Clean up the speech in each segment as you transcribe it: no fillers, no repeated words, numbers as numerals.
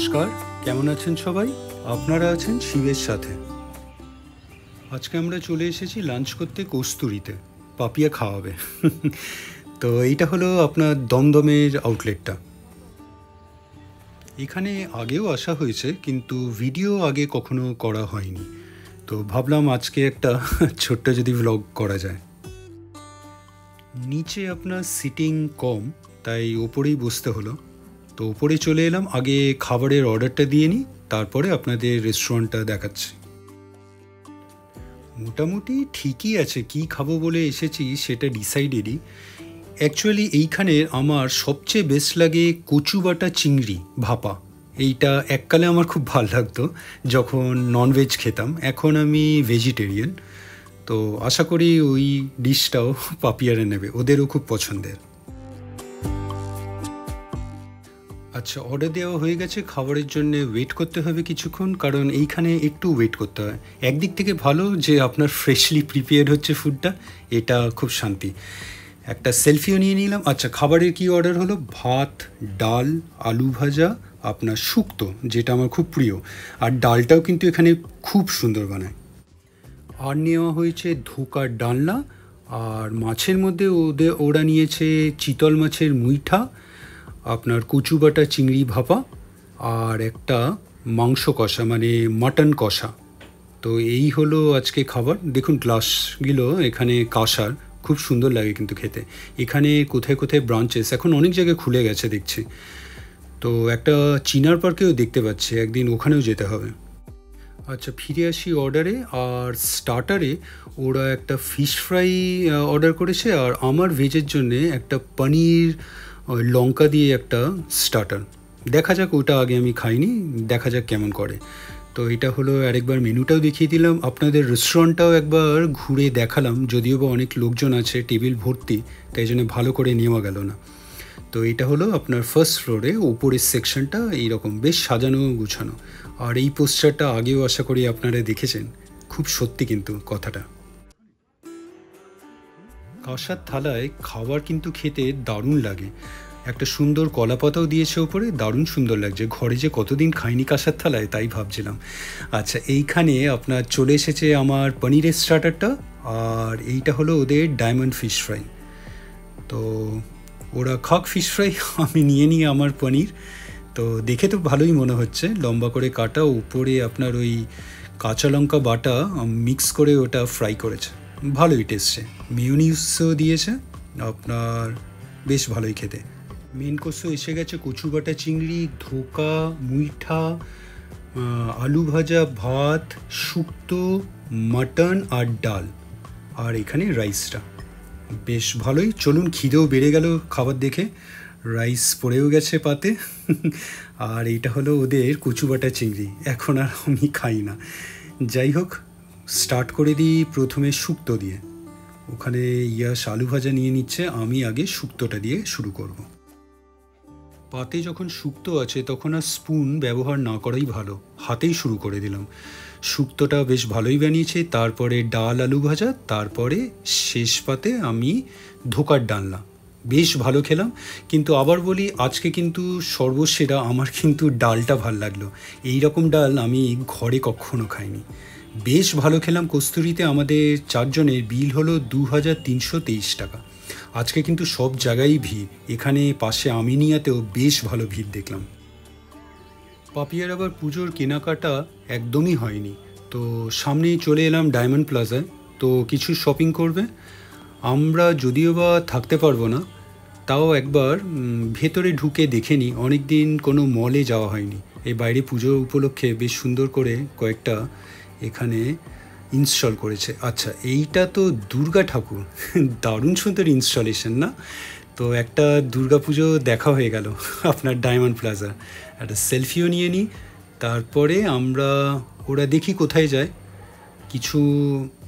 নমস্কার, কেমন আছেন সবাই? আপনারা আছেন শিবের সাথে। আজকে আমরা চলে এসেছি লাঞ্চ করতে কস্তুরীতে। পাপিয়া খাওয়াবে। তো এইটা হলো আপনার দমদমের আউটলেটটা। এখানে আগেও আসা হয়েছে, কিন্তু ভিডিও আগে কখনো করা হয়নি। তো ভাবলাম আজকে একটা ছোট্ট যদি ভ্লগ করা যায়। নিচে আপনার সিটিং কম, তাই ওপরেই বসতে হলো। তো ওপরে চলে এলাম, আগে খাবারের অর্ডারটা দিয়ে নিই, তারপরে আপনাদের রেস্টুরেন্টটা দেখাচ্ছি। মোটামুটি ঠিকই আছে, কি খাবো বলে এসেছি সেটা ডিসাইডেডই। অ্যাকচুয়ালি এইখানে আমার সবচেয়ে বেস্ট লাগে কচু বাটা চিংড়ি ভাপা। এইটা এককালে আমার খুব ভালো লাগতো যখন ননভেজ খেতাম। এখন আমি ভেজিটেরিয়ান, তো আশা করি ওই ডিশটাও পাপিয়ারে নেবে, ওদেরও খুব পছন্দের। আচ্ছা, অর্ডার দেওয়া হয়ে গেছে, খাবারের জন্য ওয়েট করতে হবে কিছুক্ষণ, কারণ এইখানে একটু ওয়েট করতে হয়। একদিক থেকে ভালো যে আপনার ফ্রেশলি প্রিপেয়ার্ড হচ্ছে ফুডটা, এটা খুব শান্তি। একটা সেলফিও নিয়ে নিলাম। আচ্ছা, খাবারের কি অর্ডার হলো? ভাত, ডাল, আলু ভাজা, আপনার শুক্তো, যেটা আমার খুব প্রিয়, আর ডালটাও কিন্তু এখানে খুব সুন্দর বানায়। আর নেওয়া হয়েছে ধোকার ডালনা, আর মাছের মধ্যে ওরা নিয়েছে চিতল মাছের মুইঠা, আপনার কচু বাটা চিংড়ি ভাপা, আর একটা মাংস কষা মানে মাটন কষা। তো এই হলো আজকে খাবার। দেখুন গ্লাসগুলো এখানে কাঁসার, খুব সুন্দর লাগে কিন্তু খেতে। এখানে কোথায় কোথায় ব্রাঞ্চেস, এখন অনেক জায়গায় খুলে গেছে দেখছি। তো একটা চিনার পার্কেও দেখতে পাচ্ছি, একদিন ওখানেও যেতে হবে। আচ্ছা, ফিরে আসি অর্ডারে। আর স্টার্টারে ওরা একটা ফিশ ফ্রাই অর্ডার করেছে, আর আমার ভেজের জন্যে একটা পনির লঙ্কা দিয়ে একটা স্টার্টার। দেখা যাক, ওটা আগে আমি খাইনি, দেখা যাক কেমন করে। তো এটা হলো, আরেকবার মেনুটাও দেখিয়ে দিলাম, আপনাদের রেস্টুরেন্টটাও একবার ঘুরে দেখালাম, যদিও বা অনেক লোকজন আছে, টেবিল ভর্তি, তাই জন্য ভালো করে নেওয়া গেল না। তো এটা হলো আপনার ফার্স্ট ফ্লোরে, ওপরের সেকশনটা এইরকম বেশ সাজানো গুছানো। আর এই পোস্টারটা আগেও আশা করি আপনারা দেখেছেন, খুব সত্যি কিন্তু কথাটা। কাঁসার থালায় খাবার কিন্তু খেতে দারুণ লাগে। একটা সুন্দর কলাপাতাও দিয়েছে ওপরে, দারুণ সুন্দর লাগছে। ঘরে যে কতদিন খাইনি কাঁসার থালায়, তাই ভাবছিলাম। আচ্ছা, এইখানে আপনার চলে এসেছে আমার পনিরের স্টার্টারটা, আর এইটা হলো ওদের ডায়মন্ড ফিশ ফ্রাই। তো ওরা খাক ফিশ ফ্রাই, আমি নিয়ে নিই আমার পনির। তো দেখে তো ভালোই মনে হচ্ছে, লম্বা করে কাটা, উপরে আপনার ওই কাঁচা লঙ্কা বাটা মিক্স করে ওটা ফ্রাই করেছে, ভালোই টেস্টে। মিউনিসও দিয়েছে আপনার, বেশ ভালোই খেতে। মেন কোর্সও এসে গেছে, কচু বাটা চিংড়ি, ধোকা, মুইঠা, আলু ভাজা, ভাত, শুক্তো, মাটন আর ডাল, আর এখানে রাইসটা বেশ ভালোই। চলুন, খিদেও বেড়ে গেল খাবার দেখে, রাইস পড়েও গেছে পাতে। আর এইটা হলো ওদের কচু বাটা চিংড়ি, এখন আর আমি খাই না। যাই হোক, স্টার্ট করে দিই প্রথমে শুক্তো দিয়ে। ওখানে ইয়াস আলু ভাজা নিয়ে নিচ্ছে, আমি আগে শুক্তোটা দিয়ে শুরু করব। পাতে যখন শুক্তো আছে তখন আর স্পুন ব্যবহার না করাই ভালো, হাতেই শুরু করে দিলাম। শুক্তোটা বেশ ভালোই বানিয়েছে, তারপরে ডাল আলু ভাজা, তারপরে শেষ পাতে আমি ধোকার ডালনা, বেশ ভালো খেলাম। কিন্তু আবার বলি, আজকে কিন্তু সর্বসেরা আমার কিন্তু ডালটা ভাল লাগলো। এই রকম ডাল আমি ঘরে কখনো খাইনি। বেশ ভালো খেলাম। কস্তুরীতে আমাদের চারজনের বিল হলো 2323 টাকা। আজকে কিন্তু সব জায়গায় ভিড়, এখানে পাশে আমিনিয়াতেও বেশ ভালো ভিড় দেখলাম। পাপিয়ার আবার পুজোর কেনাকাটা একদমই হয়নি, তো সামনেই চলে এলাম ডায়মন্ড প্লাজায়। তো কিছু শপিং করবে। আমরা যদিও বা থাকতে পারবো না, তাও একবার ভেতরে ঢুকে দেখে নিই, অনেক দিন কোনো মলে যাওয়া হয়নি। এই বাইরে পুজো উপলক্ষে বেশ সুন্দর করে কয়েকটা এখানে ইনস্টল করেছে। আচ্ছা, এইটা তো দুর্গা ঠাকুর, দারুণ সুন্দর ইনস্টলেশন না? তো একটা দুর্গা পুজো দেখা হয়ে গেল আপনার ডায়মন্ড প্লাজা। একটা সেলফিও নিয়ে নিই, তারপরে ওরা দেখি কোথায় যায়।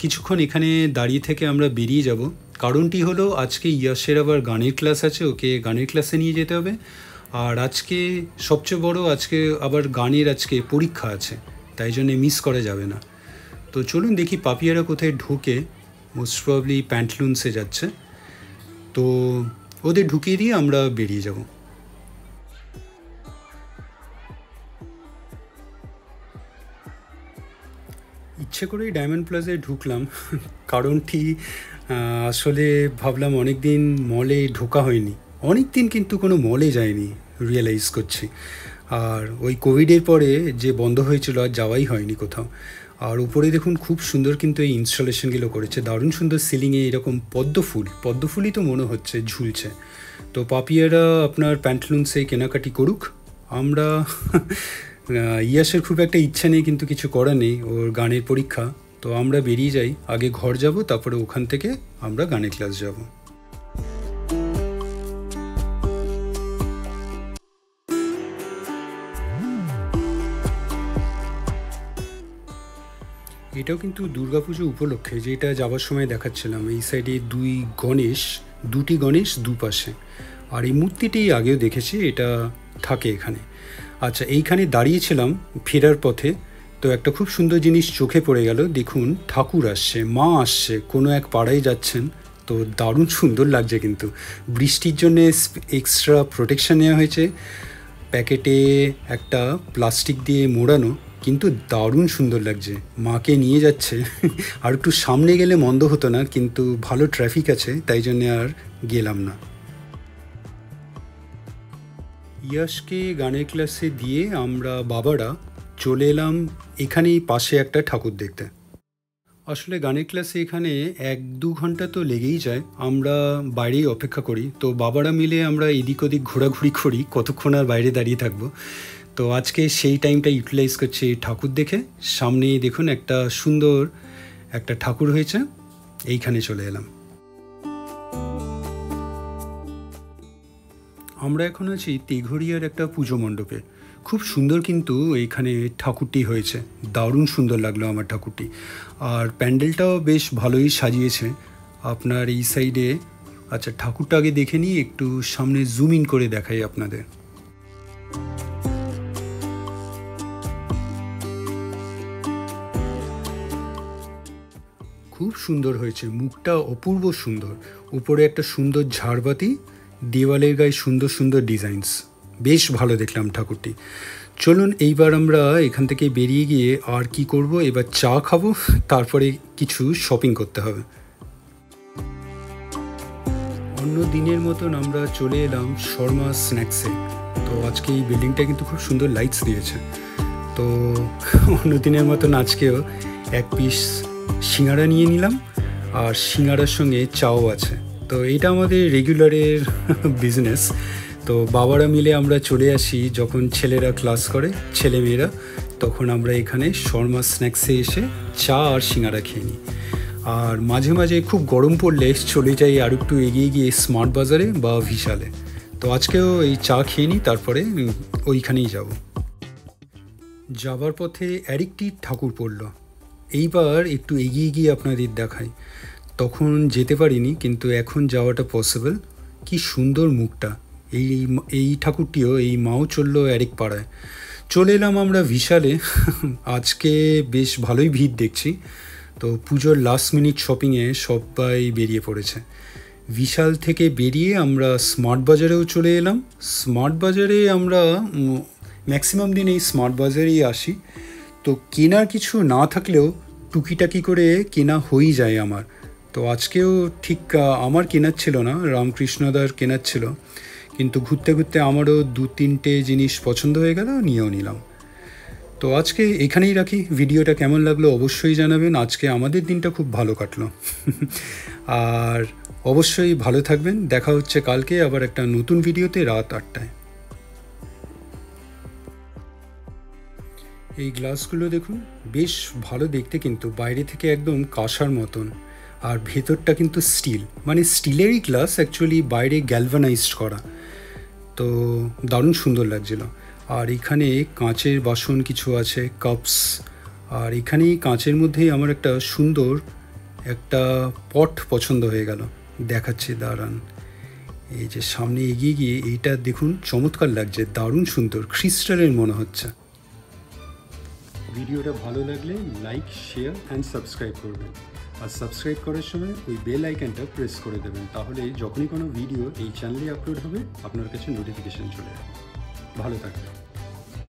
কিছুক্ষণ এখানে দাঁড়িয়ে থেকে আমরা বেরিয়ে যাব। কারণটি হলো, আজকে ইয়াসের আবার গানের ক্লাস আছে, ওকে গানের ক্লাসে নিয়ে যেতে হবে। আর আজকে সবচেয়ে বড়, আজকে আবার গানের আজকে পরীক্ষা আছে, তাই জন্যে মিস করা যাবে না। তো চলুন দেখি পাপিয়ারা কোথায় ঢোকে। মোস্ট প্রবলি প্যান্টলুন্সে যাচ্ছে, তো ওদের ঢুকিয়ে দিয়ে আমরা বেরিয়ে যাব। ইচ্ছে করেই ডায়মন্ড প্লাজায় ঢুকলাম, কারণটি আসলে ভাবলাম অনেক দিন মলে ঢোকা হয়নি, অনেক দিন কিন্তু কোনো মলে যায়নি রিয়েলাইজ করছি। আর ওই কোভিডের পরে যে বন্ধ হয়েছিল আর যাওয়াই হয়নি কোথাও। আর উপরে দেখুন খুব সুন্দর কিন্তু এই ইনস্টলেশনগুলো করেছে, দারুণ সুন্দর সিলিংয়ে এরকম পদ্মফুলই তো মনে হচ্ছে ঝুলছে। তো পাপিয়ারা আপনার প্যান্টলুন্সে কেনাকাটি করুক, আমরা ইয়াসের খুব একটা ইচ্ছা নেই, কিন্তু কিছু করার নেই, ওর গানের পরীক্ষা, তো আমরা বেরিয়ে যাই। আগে ঘর যাব, তারপরে ওখান থেকে আমরা গানের ক্লাস যাব। এটাও কিন্তু দুর্গাপুজো উপলক্ষে, যেটা যাওয়ার সময় দেখাচ্ছিলাম। এই সাইডে দুটি গণেশ দুপাশে, আর এই মূর্তিটি আগেও দেখেছি, এটা থাকে এখানে। আচ্ছা, এইখানে দাঁড়িয়েছিলাম ফেরার পথে, তো একটা খুব সুন্দর জিনিস চোখে পড়ে গেল। দেখুন ঠাকুর আসছে, মা আসছে, কোনো এক পাড়ায় যাচ্ছেন, তো দারুণ সুন্দর লাগছে। কিন্তু বৃষ্টির জন্যে এক্সট্রা প্রোটেকশান নেওয়া হয়েছে, প্যাকেটে একটা প্লাস্টিক দিয়ে মোড়ানো, কিন্তু দারুণ সুন্দর লাগছে। মাকে নিয়ে যাচ্ছে, আর একটু সামনে গেলে মন্দ হতো না, কিন্তু ভালো ট্রাফিক আছে, তাই জন্যে আর গেলাম না। ইয়াসকে গানের ক্লাসে দিয়ে আমরা বাবারা চলে এলাম এখানেই পাশে একটা ঠাকুর দেখতে। আসলে গানের ক্লাসে এখানে 1-2 ঘন্টা তো লেগেই যায়, আমরা বাইরেই অপেক্ষা করি। তো বাবারা মিলে আমরা এদিক ওদিক ঘোরাঘুরি করি, কতক্ষণ আর বাইরে দাঁড়িয়ে থাকবো। তো আজকে সেই টাইমটা ইউটিলাইজ করছি ঠাকুর দেখে। সামনে দেখুন একটা সুন্দর একটা ঠাকুর হয়েছে, এইখানে চলে এলাম। আমরা এখন আছি তেঘরিয়ার একটা পুজো মণ্ডপে, খুব সুন্দর কিন্তু এইখানে ঠাকুরটি হয়েছে, দারুণ সুন্দর লাগলো আমার ঠাকুরটি। আর প্যান্ডেলটাও বেশ ভালোই সাজিয়েছে আপনার এই সাইডে। আচ্ছা, ঠাকুরটা আগে দেখে নিই, একটু সামনে জুম ইন করে দেখাই আপনাদের। খুব সুন্দর হয়েছে, মুখটা অপূর্ব সুন্দর, উপরে একটা সুন্দর ঝাড়বাতি, দেওয়ালের গায়ে সুন্দর সুন্দর ডিজাইনস, বেশ ভালো দেখলাম ঠাকুরটি। চলুন এইবার আমরা এখান থেকে বেরিয়ে গিয়ে আর কি করব, এবার চা খাবো, তারপরে কিছু শপিং করতে হবে। অন্য দিনের মতন আমরা চলে এলাম শর্মা স্ন্যাক্সে। তো আজকে এই বিল্ডিংটা কিন্তু খুব সুন্দর লাইটস দিয়েছে, তো অন্য দিনের মতন আজকেও এক পিস সিঙ্গাড়া নিয়ে নিলাম, আর সিঙ্গাড়ার সঙ্গে চাও আছে। তো এটা আমাদের রেগুলারের বিজনেস। তো বাবারা মিলে আমরা চলে আসি যখন ছেলেরা ক্লাস করে, ছেলেমেয়েরা, তখন আমরা এখানে শর্মা স্ন্যাক্সে এসে চা আর সিঙ্গাড়া খেয়ে নিই। আর মাঝে মাঝে খুব গরম পড়লে চলে যাই আর একটু এগিয়ে গিয়ে স্মার্ট বাজারে বা ভিশালে। তো আজকেও এই চা খেয়ে নিই, তারপরে ওইখানেই যাব। যাবার পথে আরেকটি ঠাকুর পড়ল, এইবার একটু এগিয়ে গিয়ে আপনাদের দেখাই। তখন যেতে পারিনি, কিন্তু এখন যাওয়াটা পসিবল। কি সুন্দর মুখটা, এই ঠাকুরটিও, এই মাও চললো আরেক পাড়ায়। চলে এলাম আমরা ভিশালে। আজকে বেশ ভালোই ভিড় দেখছি, তো পুজোর লাস্ট মিনিট শপিংয়ে সবাই বেরিয়ে পড়েছে। বিশাল থেকে বেরিয়ে আমরা স্মার্ট বাজারেও চলে এলাম। স্মার্ট বাজারে আমরা ম্যাক্সিমাম দিন এই স্মার্ট বাজারেই আসি, তো কেনার কিছু না থাকলেও টুকিটাকি করে কেনা হয়েই যায় আমার। তো আজকেও ঠিক আমার কেনার ছিল না, রামকৃষ্ণদার কেনার ছিল, কিন্তু ঘুরতে ঘুরতে আমারও 2-3টে জিনিস পছন্দ হয়ে গেল, নিয়েও নিলাম। তো আজকে এখানেই রাখি। ভিডিওটা কেমন লাগলো অবশ্যই জানাবেন। আজকে আমাদের দিনটা খুব ভালো কাটলো। আর অবশ্যই ভালো থাকবেন, দেখা হচ্ছে কালকে আবার একটা নতুন ভিডিওতে রাত 8টায়। এই গ্লাসগুলো দেখুন, বেশ ভালো দেখতে, কিন্তু বাইরে থেকে একদম কাঁসার মতন, আর ভেতরটা কিন্তু স্টিল, মানে স্টিলেরই গ্লাস, অ্যাকচুয়ালি বাইরে গ্যালভানাইজড করা। তো দারুণ সুন্দর লাগছিল। আর এখানে কাঁচের বাসন কিছু আছে, কাপস, আর এখানেই কাঁচের মধ্যেই আমার একটা সুন্দর একটা পট পছন্দ হয়ে গেল, দেখাচ্ছি দাঁড়ান। এই যে সামনে এগিয়ে গিয়ে এইটা দেখুন, চমৎকার লাগছে, দারুণ সুন্দর, ক্রিস্টালের মনে হচ্ছে। ভিডিওটা ভালো লাগলে লাইক, শেয়ার অ্যান্ড সাবস্ক্রাইব করবেন। আর সাবস্ক্রাইব করার সময় ওই বেল আইকনটা প্রেস করে দেবেন, তাহলে যখনই কোনো ভিডিও এই চ্যানেলে আপলোড হবে আপনার কাছে নোটিফিকেশান চলে যাবে। ভালো থাকবেন।